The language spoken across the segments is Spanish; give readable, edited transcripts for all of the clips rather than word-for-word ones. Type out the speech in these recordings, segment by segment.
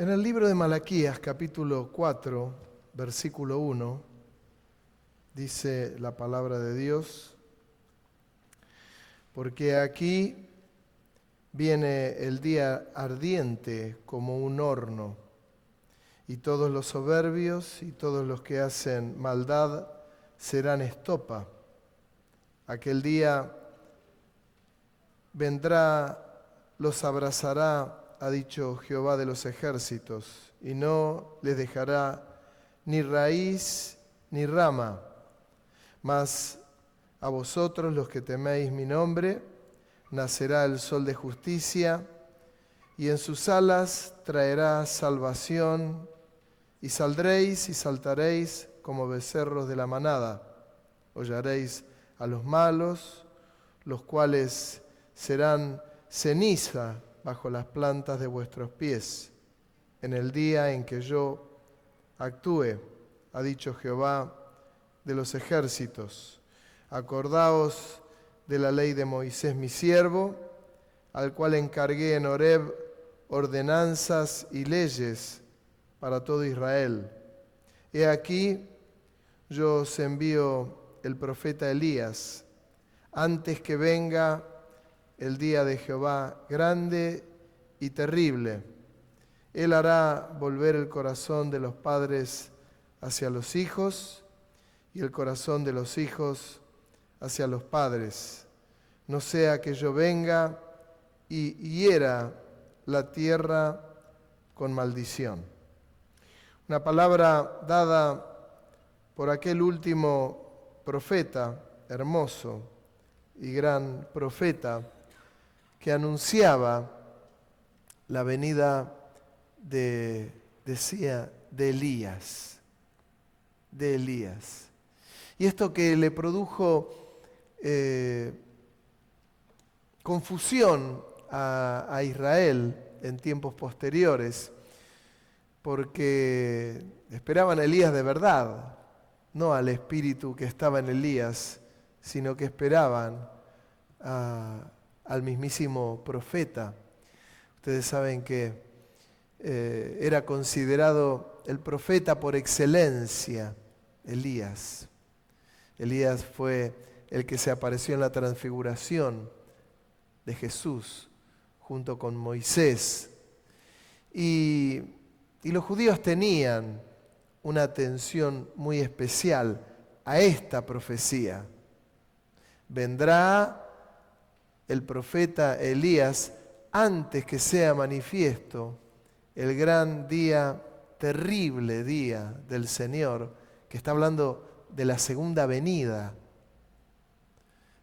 En el libro de Malaquías, capítulo 4, versículo 1, dice la palabra de Dios: porque aquí viene el día ardiente como un horno, y todos los soberbios y todos los que hacen maldad serán estopa. Aquel día vendrá, los abrazará, ha dicho Jehová de los ejércitos, y no les dejará ni raíz ni rama. Mas a vosotros, los que teméis mi nombre, nacerá el sol de justicia, y en sus alas traerá salvación, y saldréis y saltaréis como becerros de la manada. Hollaréis a los malos, los cuales serán ceniza bajo las plantas de vuestros pies, en el día en que yo actúe, ha dicho Jehová de los ejércitos. Acordaos de la ley de Moisés mi siervo, al cual encargué en Horeb ordenanzas y leyes para todo Israel. He aquí, yo os envío el profeta Elías, antes que venga el día de Jehová grande y terrible. Él hará volver el corazón de los padres hacia los hijos y el corazón de los hijos hacia los padres, no sea que yo venga y hiera la tierra con maldición. Una palabra dada por aquel último profeta, hermoso y gran profeta, que anunciaba la venida de Elías. Y esto que le produjo confusión a Israel en tiempos posteriores, porque esperaban a Elías de verdad, no al espíritu que estaba en Elías, sino que esperaban al mismísimo profeta. Ustedes saben que era considerado el profeta por excelencia, Elías. Elías fue el que se apareció en la transfiguración de Jesús junto con Moisés. Y los judíos tenían una atención muy especial a esta profecía. Vendrá el profeta Elías antes que sea manifiesto el gran día, terrible día del Señor, que está hablando de la segunda venida.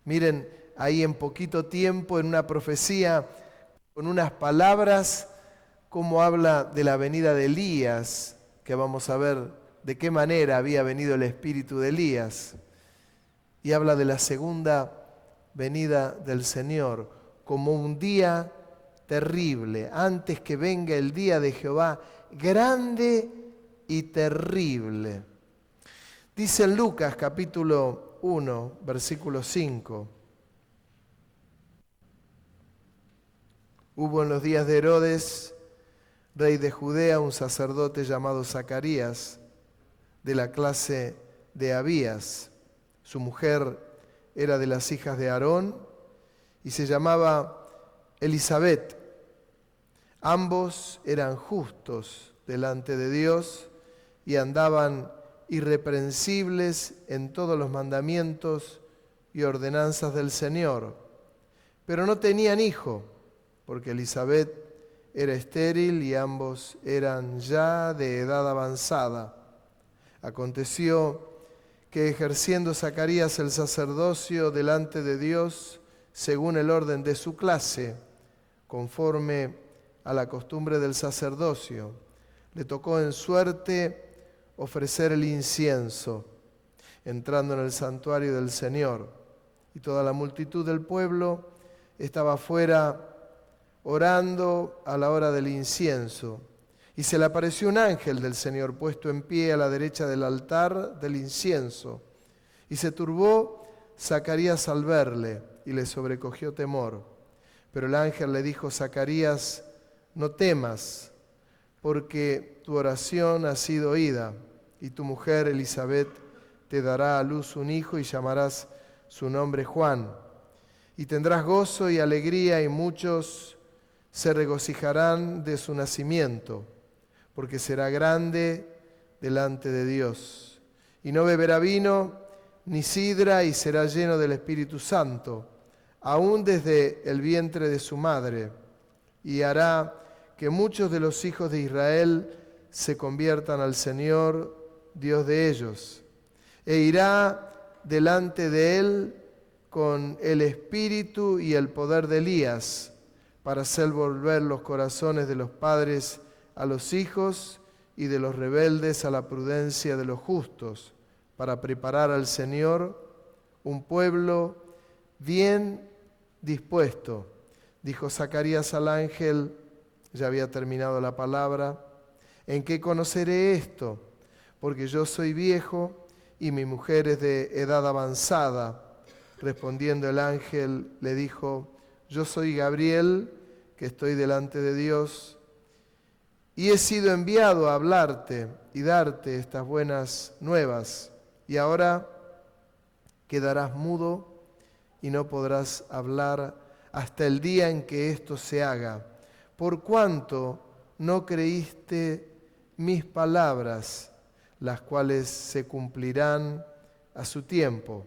Miren, ahí en poquito tiempo, en una profecía, con unas palabras, cómo habla de la venida de Elías, que vamos a ver de qué manera había venido el espíritu de Elías. Y habla de la segunda venida del Señor como un día terrible, antes que venga el día de Jehová grande y terrible. Dice en Lucas capítulo 1, versículo 5. Hubo en los días de Herodes, rey de Judea, un sacerdote llamado Zacarías, de la clase de Abías. Su mujer era de las hijas de Aarón y se llamaba Elisabet. Ambos eran justos delante de Dios y andaban irreprensibles en todos los mandamientos y ordenanzas del Señor. Pero no tenían hijo, porque Elisabet era estéril y ambos eran ya de edad avanzada. Aconteció que ejerciendo Zacarías el sacerdocio delante de Dios, según el orden de su clase, conforme a la costumbre del sacerdocio, le tocó en suerte ofrecer el incienso, entrando en el santuario del Señor. Y toda la multitud del pueblo estaba afuera orando a la hora del incienso. Y se le apareció un ángel del Señor puesto en pie a la derecha del altar del incienso. Y se turbó Zacarías al verle, y le sobrecogió temor. Pero el ángel le dijo: Zacarías, no temas, porque tu oración ha sido oída, y tu mujer Elisabet te dará a luz un hijo y llamarás su nombre Juan. Y tendrás gozo y alegría, y muchos se regocijarán de su nacimiento, porque será grande delante de Dios. Y no beberá vino ni sidra, y será lleno del Espíritu Santo, aún desde el vientre de su madre, y hará que muchos de los hijos de Israel se conviertan al Señor, Dios de ellos, e irá delante de él con el espíritu y el poder de Elías, para hacer volver los corazones de los padres a los hijos y de los rebeldes a la prudencia de los justos, para preparar al Señor un pueblo bien dispuesto. Dijo Zacarías al ángel, ya había terminado la palabra: ¿en qué conoceré esto? Porque yo soy viejo y mi mujer es de edad avanzada. Respondiendo el ángel le dijo: yo soy Gabriel, que estoy delante de Dios, y he sido enviado a hablarte y darte estas buenas nuevas. Y ahora quedarás mudo y no podrás hablar hasta el día en que esto se haga, por cuanto no creíste mis palabras, las cuales se cumplirán a su tiempo.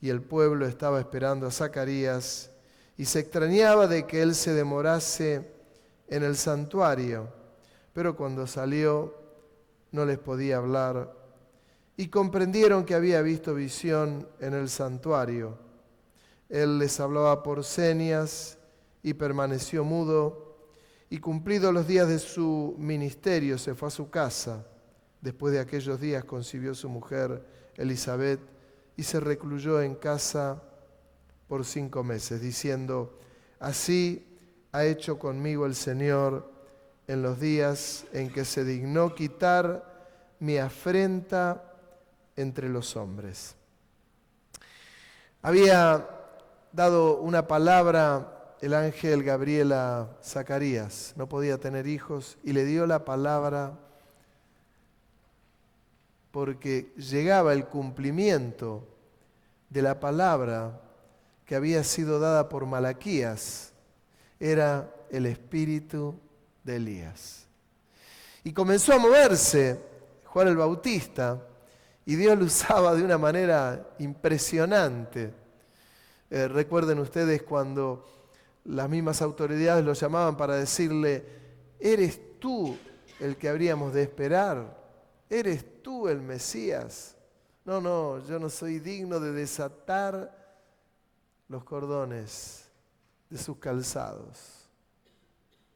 Y el pueblo estaba esperando a Zacarías y se extrañaba de que él se demorase en el santuario, pero cuando salió no les podía hablar, y comprendieron que había visto visión en el santuario. Él les hablaba por señas y permaneció mudo, y cumplidos los días de su ministerio se fue a su casa. Después de aquellos días concibió su mujer Elisabet y se recluyó en casa por 5 meses, diciendo: así ha hecho conmigo el Señor en los días en que se dignó quitar mi afrenta entre los hombres. Había dado una palabra el ángel Gabriel a Zacarías, no podía tener hijos, y le dio la palabra porque llegaba el cumplimiento de la palabra que había sido dada por Malaquías. Era el espíritu de Elías. Y comenzó a moverse Juan el Bautista, y Dios lo usaba de una manera impresionante. Recuerden ustedes cuando las mismas autoridades lo llamaban para decirle: ¿eres tú el que habríamos de esperar? ¿Eres tú el Mesías? No, yo no soy digno de desatar los cordones de sus calzados.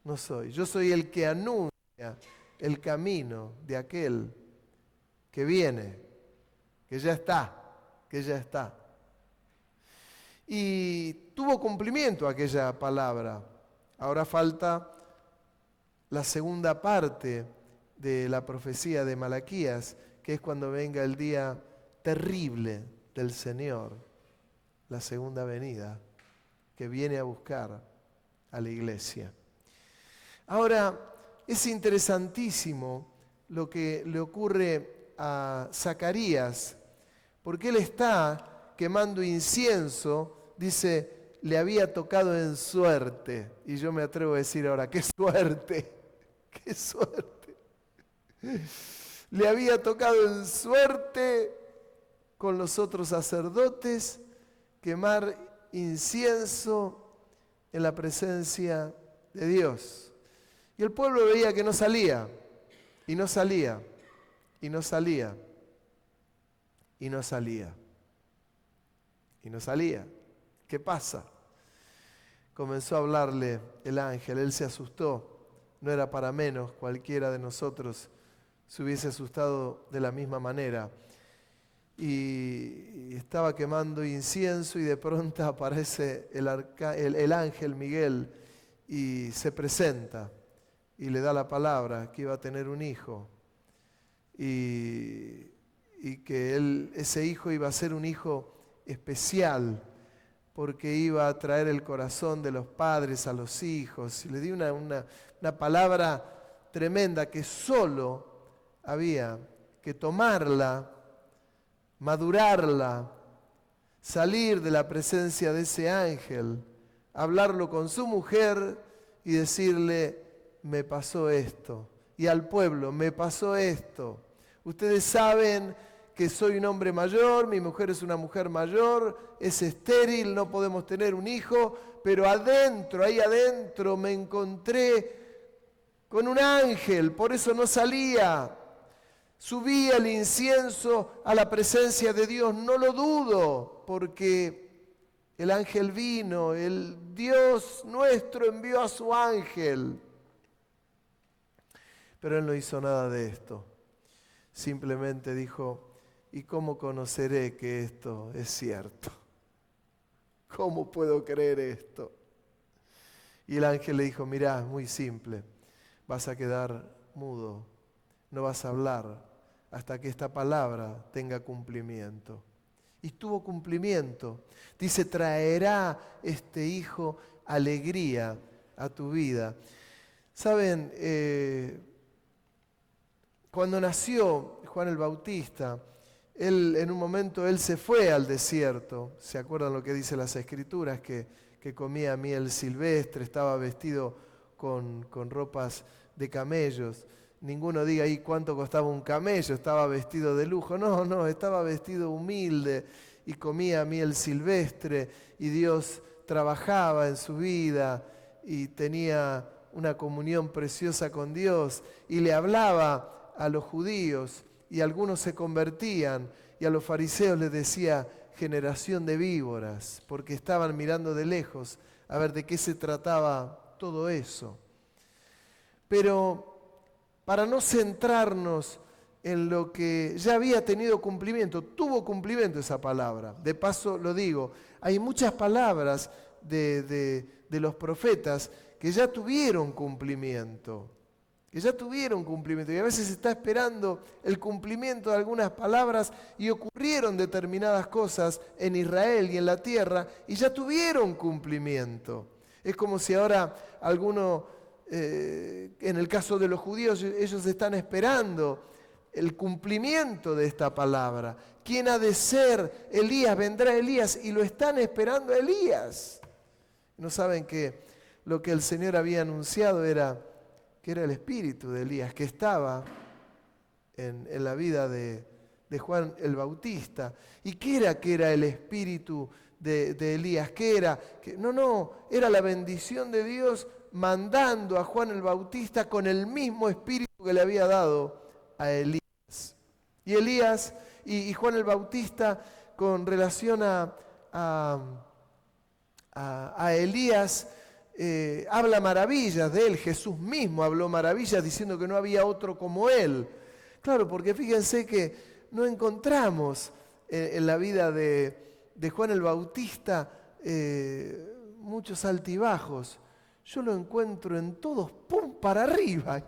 No soy. Yo soy el que anuncia el camino de aquel que viene, que ya está. Y tuvo cumplimiento aquella palabra. Ahora falta la segunda parte de la profecía de Malaquías, que es cuando venga el día terrible del Señor, la segunda venida, que viene a buscar a la iglesia. Ahora, es interesantísimo lo que le ocurre a Zacarías, porque él está quemando incienso, dice, le había tocado en suerte. Y yo me atrevo a decir ahora, ¡qué suerte! ¡Qué suerte! Le había tocado en suerte con los otros sacerdotes quemar incienso en la presencia de Dios. Y el pueblo veía que no salía, y no salía, y no salía, y no salía, y no salía. ¿Qué pasa? Comenzó a hablarle el ángel, él se asustó, no era para menos, cualquiera de nosotros se hubiese asustado de la misma manera. Y estaba quemando incienso y de pronto aparece el ángel Miguel y se presenta y le da la palabra que iba a tener un hijo y que ese hijo iba a ser un hijo especial porque iba a traer el corazón de los padres a los hijos. Y le di una palabra tremenda que solo había que tomarla, madurarla, salir de la presencia de ese ángel, hablarlo con su mujer y decirle, me pasó esto. Y al pueblo, me pasó esto. Ustedes saben que soy un hombre mayor, mi mujer es una mujer mayor, es estéril, no podemos tener un hijo, pero adentro, ahí adentro me encontré con un ángel, por eso no salía. Subía el incienso a la presencia de Dios, no lo dudo, porque el ángel vino, el Dios nuestro envió a su ángel. Pero él no hizo nada de esto. Simplemente dijo, ¿y cómo conoceré que esto es cierto? ¿Cómo puedo creer esto? Y el ángel le dijo, mirá, muy simple, vas a quedar mudo, no vas a hablar hasta que esta palabra tenga cumplimiento. Y tuvo cumplimiento. Dice, traerá este hijo alegría a tu vida. Saben, cuando nació Juan el Bautista, en un momento él se fue al desierto. ¿Se acuerdan lo que dice las Escrituras? Que comía miel silvestre, estaba vestido con ropas de camellos. Ninguno diga ahí cuánto costaba un camello, estaba vestido de lujo. No, estaba vestido humilde y comía miel silvestre y Dios trabajaba en su vida y tenía una comunión preciosa con Dios y le hablaba a los judíos y algunos se convertían y a los fariseos les decía generación de víboras porque estaban mirando de lejos a ver de qué se trataba todo eso. Pero para no centrarnos en lo que ya había tenido cumplimiento, tuvo cumplimiento esa palabra. De paso lo digo, hay muchas palabras de los profetas que ya tuvieron cumplimiento. Y a veces se está esperando el cumplimiento de algunas palabras y ocurrieron determinadas cosas en Israel y en la tierra y ya tuvieron cumplimiento. Es como si ahora alguno... en el caso de los judíos, ellos están esperando el cumplimiento de esta palabra. ¿Quién ha de ser Elías? Vendrá Elías y lo están esperando a Elías. No saben que lo que el Señor había anunciado era que era el espíritu de Elías, que estaba en la vida de Juan el Bautista. ¿Y qué era que era el espíritu de Elías? ¿Qué era? Era la bendición de Dios mandando a Juan el Bautista con el mismo espíritu que le había dado a Elías. Y Elías y Juan el Bautista con relación a Elías habla maravillas de él. Jesús mismo habló maravillas diciendo que no había otro como él. Claro, porque fíjense que no encontramos en la vida de Juan el Bautista muchos altibajos. Yo lo encuentro en todos, ¡pum!, para arriba.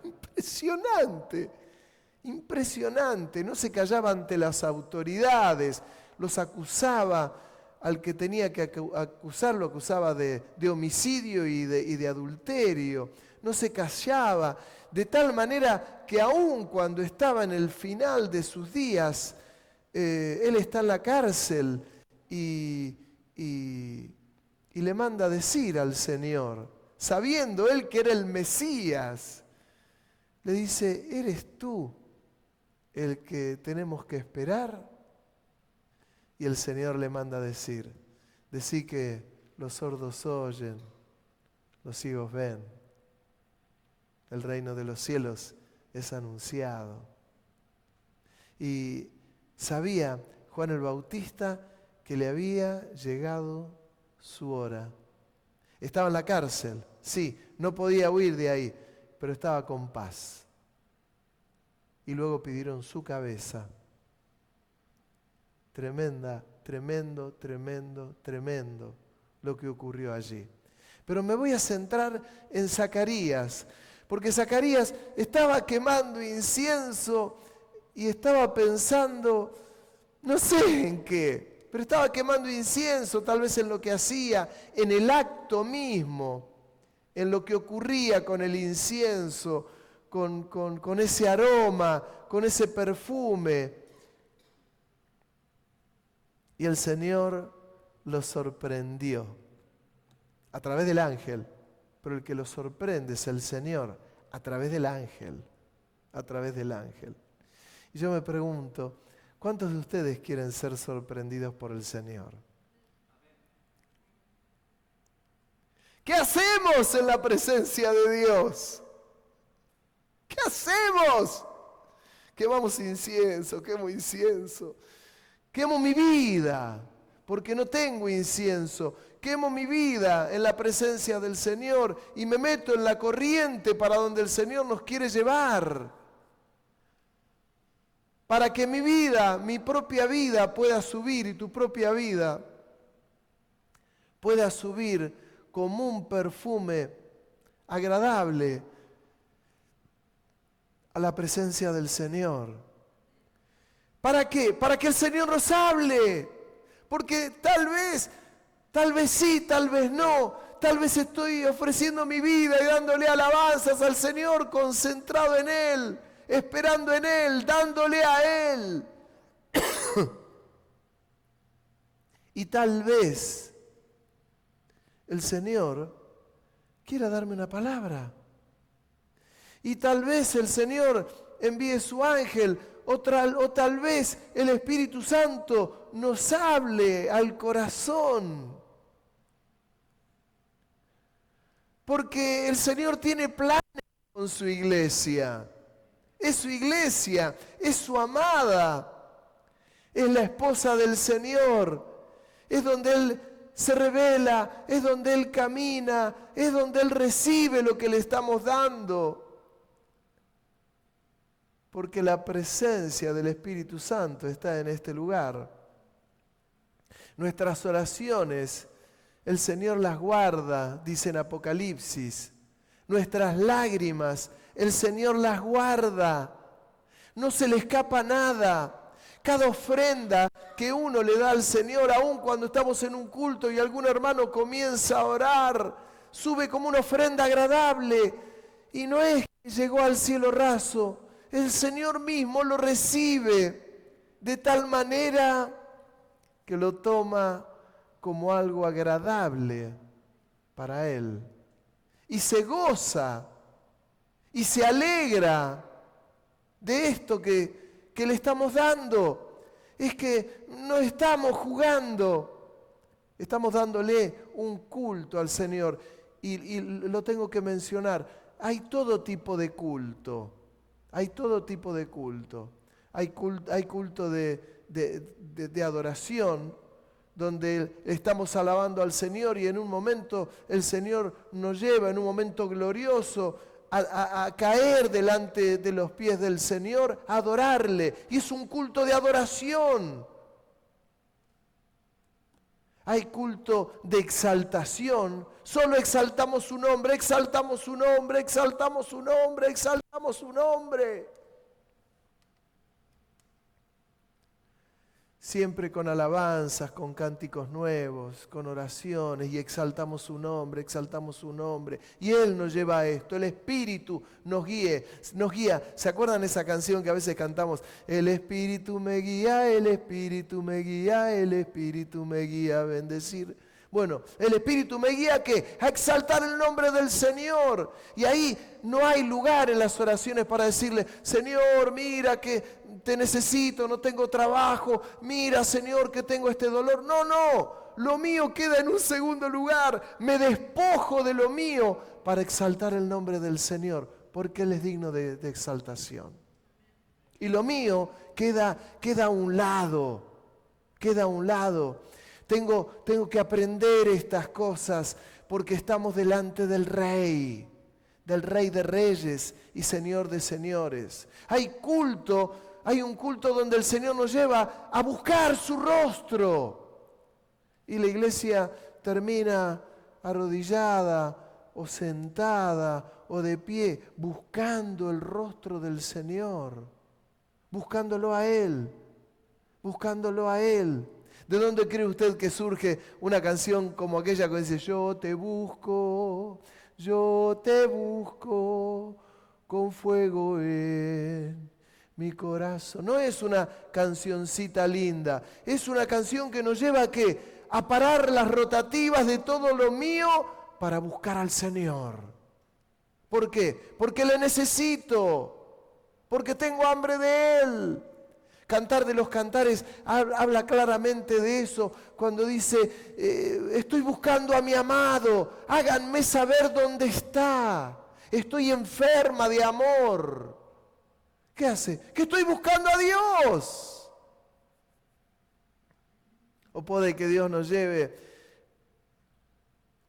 Impresionante. No se callaba ante las autoridades, los acusaba, al que tenía que acusarlo, acusaba de homicidio y de adulterio. No se callaba, de tal manera que aun cuando estaba en el final de sus días, él está en la cárcel y le manda a decir al Señor, sabiendo él que era el Mesías, le dice, ¿eres tú el que tenemos que esperar? Y el Señor le manda a decir, decí que los sordos oyen, los ciegos ven, el reino de los cielos es anunciado. Y sabía Juan el Bautista que le había llegado su hora. Estaba en la cárcel, sí, no podía huir de ahí, pero estaba con paz. Y luego pidieron su cabeza. Tremendo lo que ocurrió allí. Pero me voy a centrar en Zacarías, porque Zacarías estaba quemando incienso y estaba pensando, no sé en qué, pero estaba quemando incienso, tal vez en lo que hacía, en el acto mismo, en lo que ocurría con el incienso, con ese aroma, con ese perfume. Y el Señor los sorprendió a través del ángel, pero el que los sorprende es el Señor a través del ángel, a través del ángel. Y yo me pregunto, ¿cuántos de ustedes quieren ser sorprendidos por el Señor? ¿Qué hacemos en la presencia de Dios? ¿Qué hacemos? Quemamos incienso, quemo incienso. Quemo mi vida, porque no tengo incienso. Quemo mi vida en la presencia del Señor y me meto en la corriente para donde el Señor nos quiere llevar. Para que mi vida, mi propia vida pueda subir y tu propia vida pueda subir como un perfume agradable a la presencia del Señor. ¿Para qué? Para que el Señor nos hable. Porque tal vez sí, tal vez no. Tal vez estoy ofreciendo mi vida y dándole alabanzas al Señor, concentrado en Él, esperando en Él, dándole a Él. Y tal vez el Señor quiera darme una palabra. Y tal vez el Señor envíe su ángel, o tal vez el Espíritu Santo nos hable al corazón. Porque el Señor tiene planes con su iglesia. Es su iglesia, es su amada, es la esposa del Señor, es donde Él se revela, es donde Él camina, es donde Él recibe lo que le estamos dando. Porque la presencia del Espíritu Santo está en este lugar. Nuestras oraciones, el Señor las guarda, dice en Apocalipsis. Nuestras lágrimas, el Señor las guarda. No se le escapa nada. Cada ofrenda que uno le da al Señor, aun cuando estamos en un culto y algún hermano comienza a orar, sube como una ofrenda agradable. Y no es que llegó al cielo raso. El Señor mismo lo recibe de tal manera que lo toma como algo agradable para Él. Y se goza y se alegra de esto que le estamos dando. Es que no estamos jugando, estamos dándole un culto al Señor. Y lo tengo que mencionar, hay todo tipo de culto. Hay todo tipo de culto. Hay culto de adoración, donde estamos alabando al Señor y en un momento el Señor nos lleva, en un momento glorioso, a caer delante de los pies del Señor, a adorarle. Y es un culto de adoración. Hay culto de exaltación. Solo exaltamos su nombre, exaltamos su nombre, exaltamos su nombre, exaltamos su nombre. Siempre con alabanzas, con cánticos nuevos, con oraciones, y exaltamos su nombre, exaltamos su nombre. Y Él nos lleva a esto, el Espíritu nos guía. ¿Se acuerdan esa canción que a veces cantamos? El Espíritu me guía, el Espíritu me guía, el Espíritu me guía a bendecir. Bueno, el Espíritu me guía ¿a qué? A exaltar el nombre del Señor. Y ahí no hay lugar en las oraciones para decirle, Señor, mira que te necesito, no tengo trabajo, mira, Señor, que tengo este dolor. No, lo mío queda en un segundo lugar. Me despojo de lo mío para exaltar el nombre del Señor, porque Él es digno de exaltación. Y lo mío queda a un lado, queda a un lado. Tengo que aprender estas cosas porque estamos delante del Rey de Reyes y Señor de Señores. Hay un culto donde el Señor nos lleva a buscar su rostro. Y la iglesia termina arrodillada o sentada o de pie buscando el rostro del Señor, buscándolo a Él, buscándolo a Él. ¿De dónde cree usted que surge una canción como aquella que dice yo te busco con fuego en mi corazón. No es una cancioncita linda, es una canción que nos lleva ¿a qué? A parar las rotativas de todo lo mío para buscar al Señor. ¿Por qué? Porque le necesito, porque tengo hambre de Él. Cantar de los Cantares habla claramente de eso, cuando dice, estoy buscando a mi amado, háganme saber dónde está, estoy enferma de amor. ¿Qué hace? Que estoy buscando a Dios. O puede que Dios nos lleve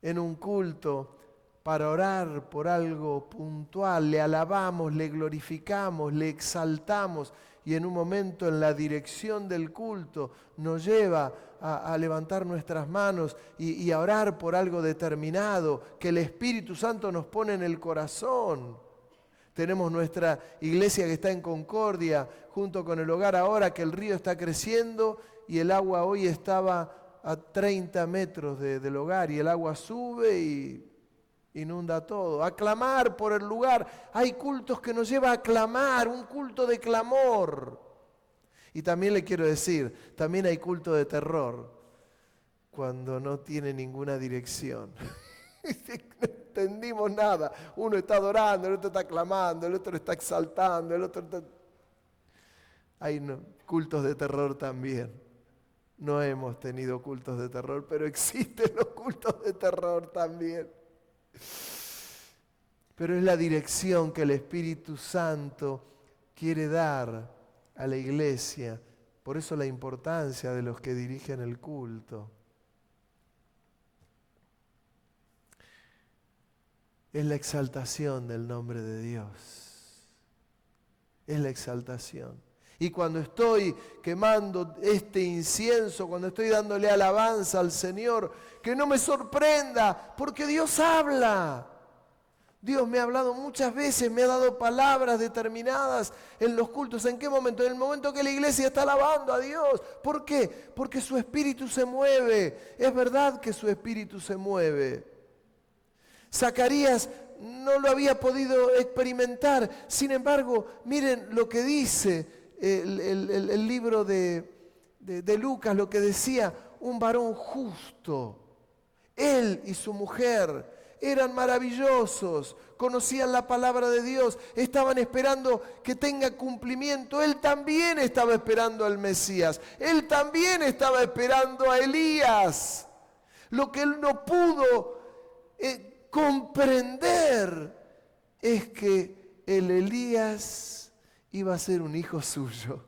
en un culto para orar por algo puntual, le alabamos, le glorificamos, le exaltamos, y en un momento en la dirección del culto nos lleva a levantar nuestras manos y a orar por algo determinado que el Espíritu Santo nos pone en el corazón. Tenemos nuestra iglesia que está en Concordia, junto con el Hogar Ahora, que el río está creciendo y el agua hoy estaba a 30 metros del hogar y el agua sube y inunda todo. A clamar por el lugar. Hay cultos que nos lleva a clamar, un culto de clamor. Y también le quiero decir, también hay culto de terror, cuando no tiene ninguna dirección. No entendimos nada. Uno está adorando, el otro está clamando, el otro está exaltando, el otro está... Hay cultos de terror también. No hemos tenido cultos de terror, pero existen los cultos de terror también. Pero es la dirección que el Espíritu Santo quiere dar a la iglesia. Por eso la importancia de los que dirigen el culto. Es la exaltación del nombre de Dios. Es la exaltación. Y cuando estoy quemando este incienso, cuando estoy dándole alabanza al Señor, que no me sorprenda, porque Dios habla. Dios me ha hablado muchas veces, me ha dado palabras determinadas en los cultos. ¿En qué momento? En el momento que la iglesia está alabando a Dios. ¿Por qué? Porque su espíritu se mueve. Es verdad que su espíritu se mueve. Zacarías no lo había podido experimentar. Sin embargo, miren lo que dice el libro de Lucas, lo que decía, un varón justo. Él y su mujer eran maravillosos, conocían la palabra de Dios, estaban esperando que tenga cumplimiento. Él también estaba esperando al Mesías, él también estaba esperando a Elías. Lo que él no pudo comprender es que el Elías iba a ser un hijo suyo,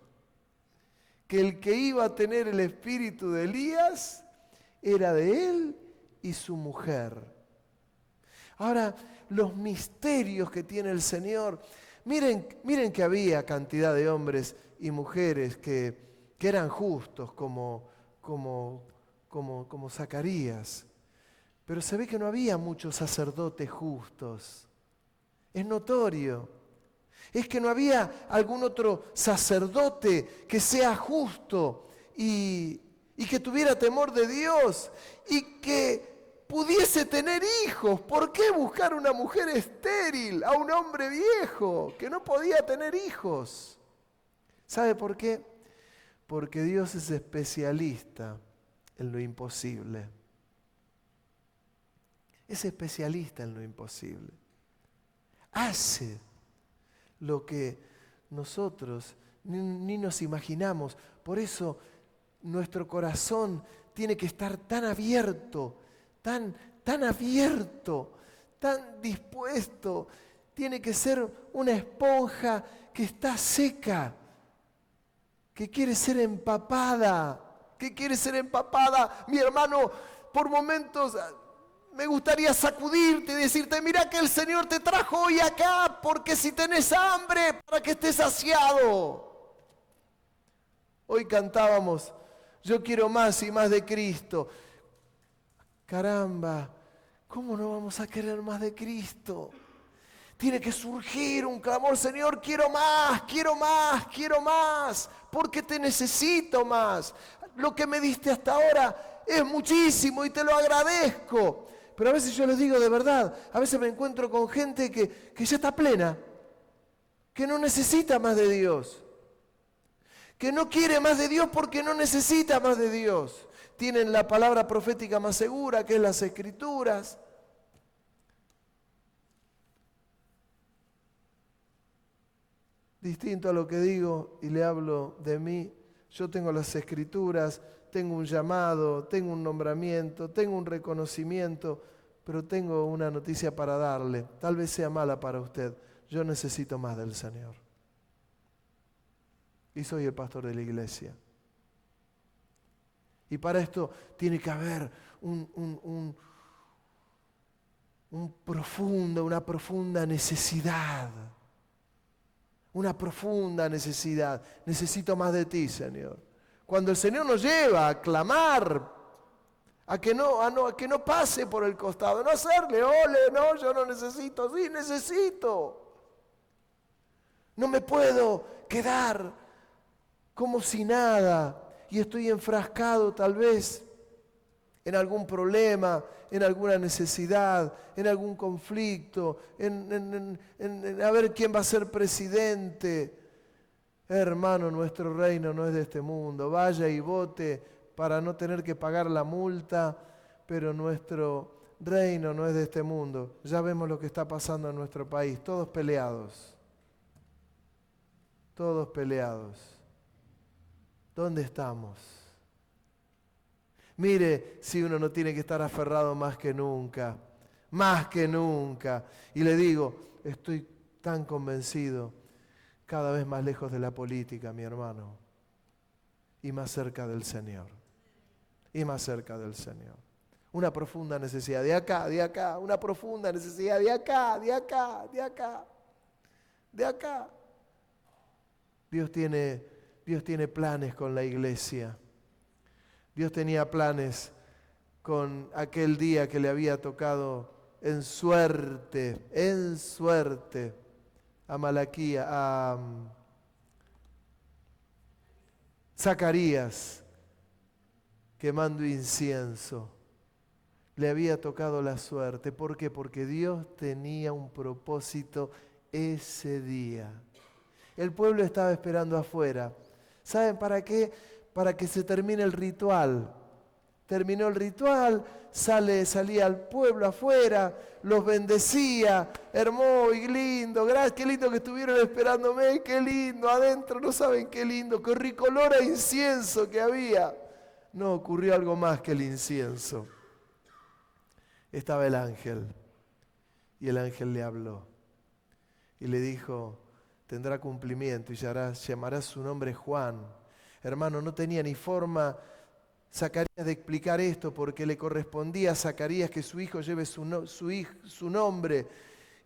que el que iba a tener el espíritu de Elías era de él y su mujer. Ahora, los misterios que tiene el Señor, miren que había cantidad de hombres y mujeres que eran justos como Zacarías, pero se ve que no había muchos sacerdotes justos. Es notorio. Es que no había algún otro sacerdote que sea justo y que tuviera temor de Dios y que pudiese tener hijos. ¿Por qué buscar una mujer estéril a un hombre viejo que no podía tener hijos? ¿Sabe por qué? Porque Dios es especialista en lo imposible. Es especialista en lo imposible. Hace lo que nosotros ni nos imaginamos. Por eso nuestro corazón tiene que estar tan abierto, tan abierto, tan dispuesto. Tiene que ser una esponja que está seca, que quiere ser empapada, Mi hermano, por momentos me gustaría sacudirte y decirte, mira que el Señor te trajo hoy acá, porque si tenés hambre, para que estés saciado. Hoy cantábamos, yo quiero más y más de Cristo. Caramba, ¿cómo no vamos a querer más de Cristo? Tiene que surgir un clamor, Señor, quiero más, porque te necesito más. Lo que me diste hasta ahora es muchísimo y te lo agradezco. Pero a veces yo les digo de verdad, a veces me encuentro con gente que ya está plena, que no necesita más de Dios, que no quiere más de Dios porque no necesita más de Dios. Tienen la palabra profética más segura, que es las Escrituras. Distinto a lo que digo y le hablo de mí, yo tengo las Escrituras, tengo un llamado, tengo un nombramiento, tengo un reconocimiento, pero tengo una noticia para darle. Tal vez sea mala para usted. Yo necesito más del Señor. Y soy el pastor de la iglesia. Y para esto tiene que haber una profunda necesidad. Una profunda necesidad. Necesito más de ti, Señor. Cuando el Señor nos lleva a clamar, a que no pase por el costado, no hacerle, ole, no, yo no necesito, sí, necesito. No me puedo quedar como si nada y estoy enfrascado tal vez en algún problema, en alguna necesidad, en algún conflicto, en a ver quién va a ser presidente. Hermano, nuestro reino no es de este mundo. Vaya y vote para no tener que pagar la multa, pero nuestro reino no es de este mundo. Ya vemos lo que está pasando en nuestro país, todos peleados. Todos peleados. ¿Dónde estamos? Mire si uno no tiene que estar aferrado más que nunca. Más que nunca. Y le digo, estoy tan convencido, cada vez más lejos de la política, mi hermano. Y más cerca del Señor. Y más cerca del Señor. Una profunda necesidad de acá. Una profunda necesidad de acá. Dios tiene planes con la iglesia. Dios tenía planes con aquel día que le había tocado en suerte, a Malaquías, a Zacarías, quemando incienso. Le había tocado la suerte. ¿Por qué? Porque Dios tenía un propósito ese día. El pueblo estaba esperando afuera. ¿Saben para qué? Para que se termine el ritual. Terminó el ritual, salía el pueblo afuera, los bendecía, hermoso y lindo, gracias, qué lindo que estuvieron esperándome, qué lindo, adentro no saben qué lindo, qué rico olor a incienso que había. No, ocurrió algo más que el incienso. Estaba el ángel, y el ángel le habló, y le dijo, tendrá cumplimiento, y llamará su nombre Juan. Hermano, no tenía ni forma Zacarías de explicar esto, porque le correspondía a Zacarías que su hijo lleve su nombre,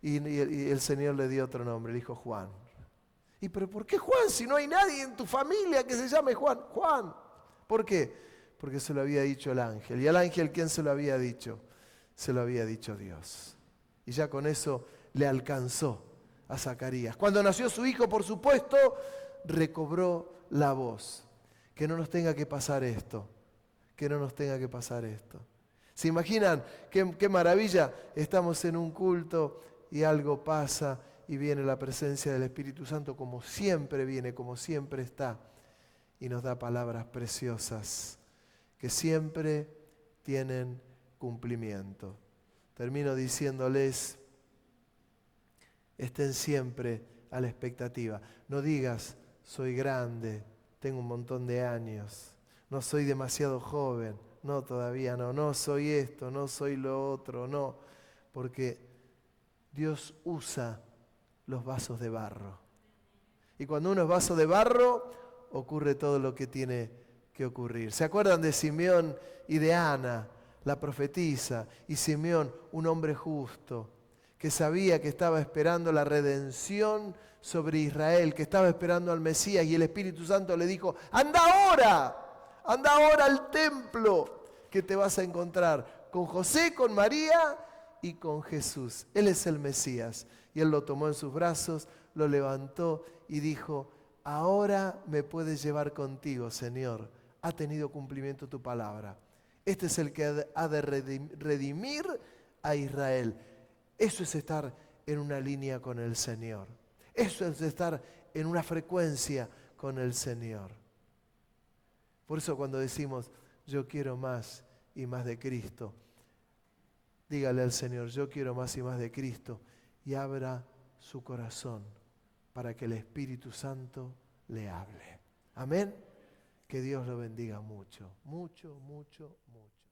y el Señor le dio otro nombre, le dijo Juan. ¿Y pero por qué Juan si no hay nadie en tu familia que se llame Juan? Juan. ¿Por qué? Porque se lo había dicho el ángel. ¿Y al ángel quién se lo había dicho? Se lo había dicho Dios. Y ya con eso le alcanzó a Zacarías. Cuando nació su hijo, por supuesto, recobró la voz. Que no nos tenga que pasar esto. Que no nos tenga que pasar esto. ¿Se imaginan qué maravilla? Estamos en un culto y algo pasa y viene la presencia del Espíritu Santo como siempre viene, como siempre está. Y nos da palabras preciosas que siempre tienen cumplimiento. Termino diciéndoles, estén siempre a la expectativa. No digas, soy grande, tengo un montón de años, no soy demasiado joven, no, todavía no, no soy esto, no soy lo otro, no, porque Dios usa los vasos de barro. Y cuando uno es vaso de barro, ocurre todo lo que tiene que ocurrir. ¿Se acuerdan de Simeón y de Ana, la profetisa? Y Simeón, un hombre justo, que sabía que estaba esperando la redención sobre Israel, que estaba esperando al Mesías, y el Espíritu Santo le dijo, anda ahora al templo, que te vas a encontrar con José, con María y con Jesús. Él es el Mesías. Y él lo tomó en sus brazos, lo levantó y dijo, ahora me puedes llevar contigo, Señor. Ha tenido cumplimiento tu palabra. Este es el que ha de redimir a Israel. Eso es estar en una línea con el Señor. Eso es estar en una frecuencia con el Señor. Por eso cuando decimos, yo quiero más y más de Cristo, dígale al Señor, yo quiero más y más de Cristo, y abra su corazón para que el Espíritu Santo le hable. Amén. Que Dios lo bendiga mucho, mucho, mucho, mucho.